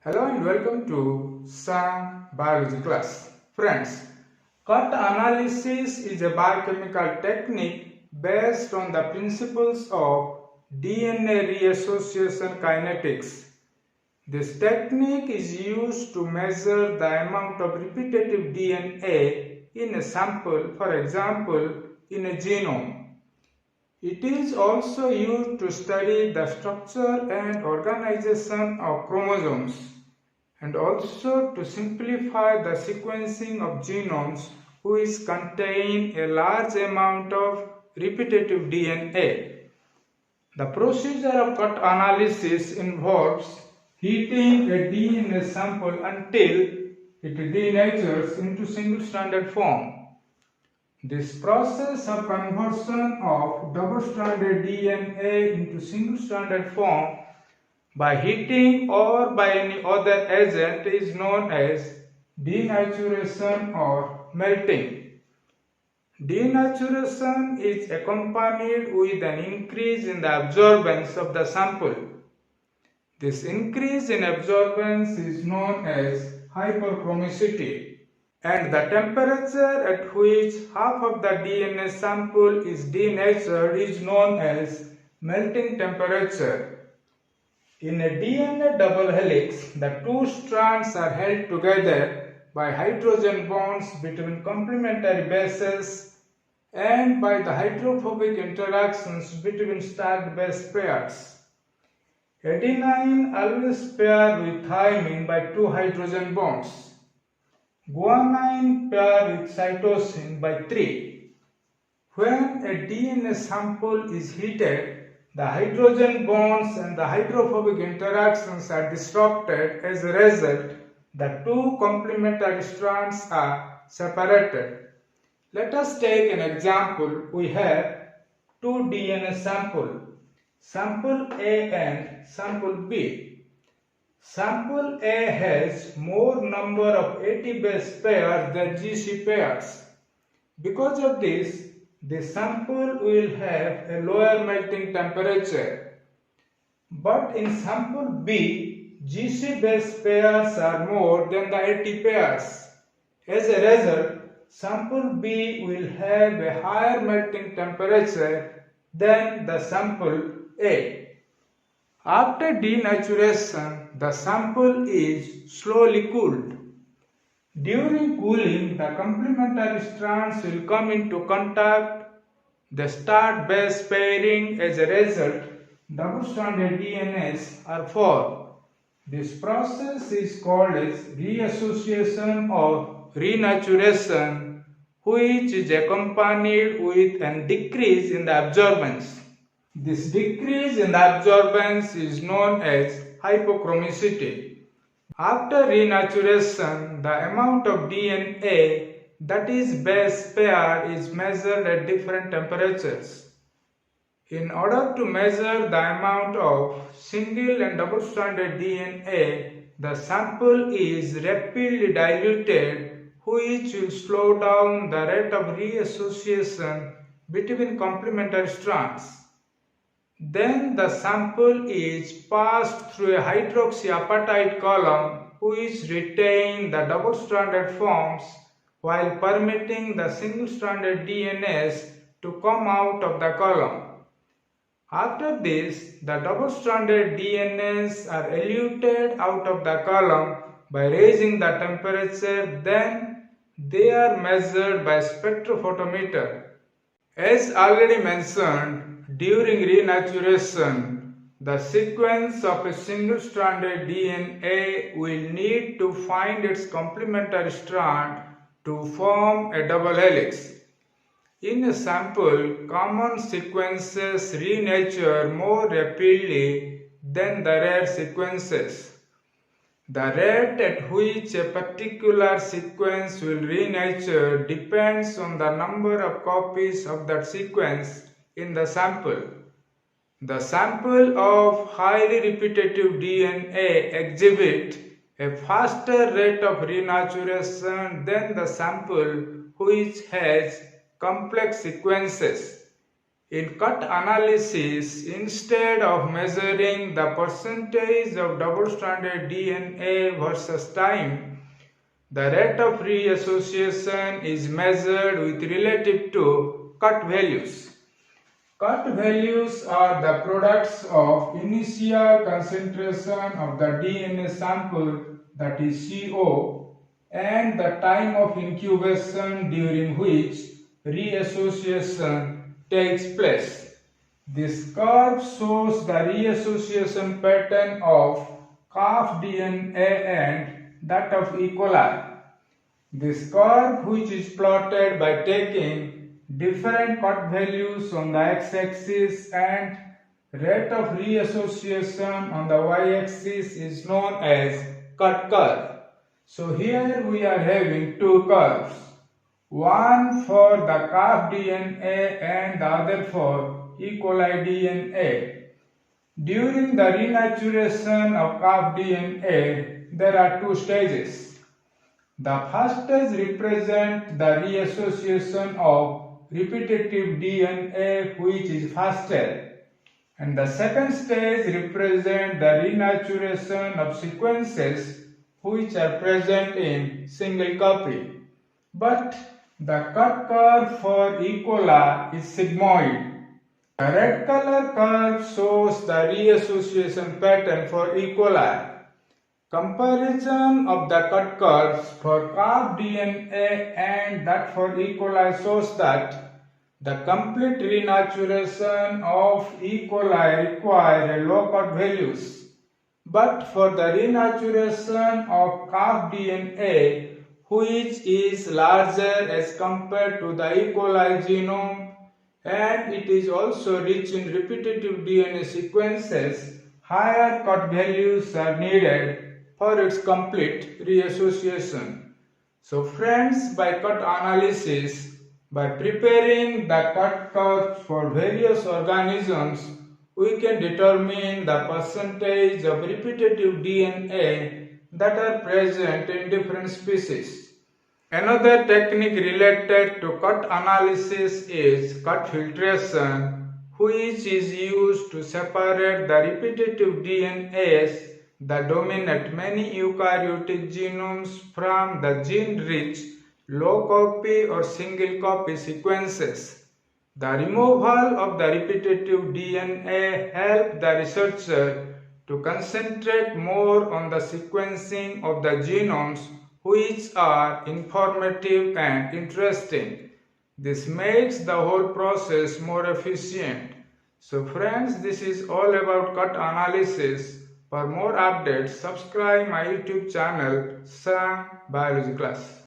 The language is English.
Hello and welcome to Sam Biology class. Friends, cut analysis is a biochemical technique based on the principles of DNA reassociation kinetics. This technique is used to measure the amount of repetitive DNA in a sample, for example, in a genome. It is also used to study the structure and organization of chromosomes and also to simplify the sequencing of genomes which contain a large amount of repetitive DNA. The procedure of cut analysis involves heating a DNA sample until it denatures into single-stranded form. This process of conversion of double-stranded DNA into single-stranded form by heating or by any other agent is known as denaturation or melting. Denaturation is accompanied with an increase in the absorbance of the sample. This increase in absorbance is known as hyperchromicity. And the temperature at which half of the DNA sample is denatured is known as melting temperature. In a DNA double helix, the two strands are held together by hydrogen bonds between complementary bases and by the hydrophobic interactions between stacked base pairs. Adenine always pair with thymine by two hydrogen bonds. Guanine pair with cytosine by 3. When a DNA sample is heated, the hydrogen bonds and the hydrophobic interactions are disrupted. As a result, the two complementary strands are separated. Let us take an example. We have two DNA samples, sample A and sample B. Sample A has more number of AT base pairs than GC pairs. Because of this, the sample will have a lower melting temperature. But in sample B, GC base pairs are more than the AT pairs. As a result, sample B will have a higher melting temperature than the sample A. After denaturation, the sample is slowly cooled. During cooling, the complementary strands will come into contact. They start base pairing. As a result, double-stranded DNAs are formed. This process is called as reassociation or renaturation, which is accompanied with a decrease in the absorbance. This decrease in the absorbance is known as hypochromicity. After renaturation, the amount of DNA that is base pair is measured at different temperatures. In order to measure the amount of single and double-stranded DNA, the sample is rapidly diluted, which will slow down the rate of reassociation between complementary strands. Then the sample is passed through a hydroxyapatite column which retain the double-stranded forms while permitting the single-stranded DNAs to come out of the column. After this, the double-stranded DNAs are eluted out of the column by raising the temperature. Then they are measured by spectrophotometer. As already mentioned, during renaturation, the sequence of a single-stranded DNA will need to find its complementary strand to form a double helix. In a sample, common sequences renature more rapidly than the rare sequences. The rate at which a particular sequence will renature depends on the number of copies of that sequence in the sample. The sample of highly repetitive DNA exhibit a faster rate of renaturation than the sample which has complex sequences. In cut analysis, instead of measuring the percentage of double-stranded DNA versus time, the rate of reassociation is measured with relative to cut values. Cut values are the products of initial concentration of the DNA sample, that is CO, and the time of incubation during which reassociation takes place. This curve shows the reassociation pattern of calf DNA and that of E. coli. This curve, which is plotted by taking different cut values on the x-axis and rate of reassociation on the y-axis, is known as cut curve. So here we are having two curves, one for the calf DNA and the other for E. coli DNA. During the renaturation of calf DNA, there are two stages. The first stage represents the reassociation of repetitive DNA, which is faster, and the second stage represents the renaturation of sequences which are present in single copy. But the cut curve for E. coli is sigmoid. The red color curve shows the reassociation pattern for E. coli. Comparison of the cut curves for calf DNA and that for E. coli shows that the complete renaturation of E. coli requires low cut values. But for the renaturation of calf DNA, which is larger as compared to the E. coli genome, and it is also rich in repetitive DNA sequences, higher cut values are needed for its complete reassociation. So friends, by cut analysis, by preparing the cut curves for various organisms, we can determine the percentage of repetitive DNA that are present in different species. Another technique related to cut analysis is cut filtration, which is used to separate the repetitive DNAs that dominate many eukaryotic genomes from the gene-rich low copy or single copy sequences. The removal of the repetitive DNA helps the researcher to concentrate more on the sequencing of the genomes which are informative and interesting. This makes the whole process more efficient. So friends, this is all about cut analysis. For more updates, subscribe my YouTube channel, Sam Biology Class.